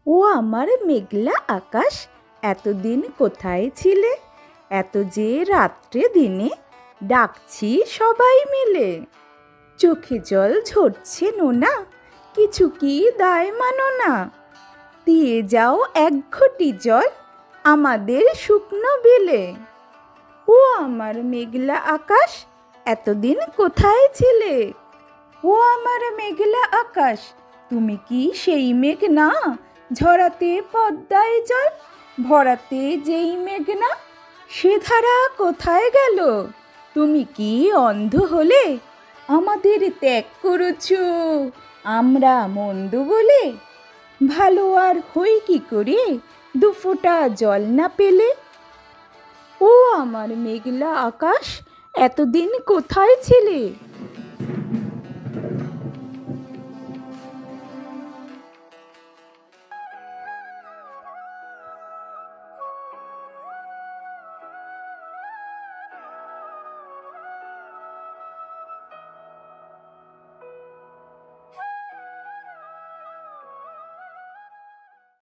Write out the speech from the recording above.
ও আমার মেঘলা আকাশ, এতদিন কোথায় ছিলে? এত যে রাত্রে দিনে ডাকছি সবাই মিলে। চোখে জল ঝরছে নোনা, কিছু কি দায় মানো না। দিয়ে যাও এক ঘটি জল আমাদের শুকনো বিলে। ও আমার মেঘলা আকাশ, এতদিন কোথায় ছিলে? ও আমার মেঘলা আকাশ, তুমি কি সেই মেঘ না? ঝরাতে পদ্মায় জল ভরাতে যেই মেঘ না, সে ধারা কোথায় গেল? তুমি কি অন্ধ হলে? আমাদের ত্যাগ করেছ আমরা মন্দ বলে? ভালো আর হই কি করে দুফোঁটা জল না পেলে? ও আমার মেঘলা আকাশ, এতদিন কোথায় ছিলে?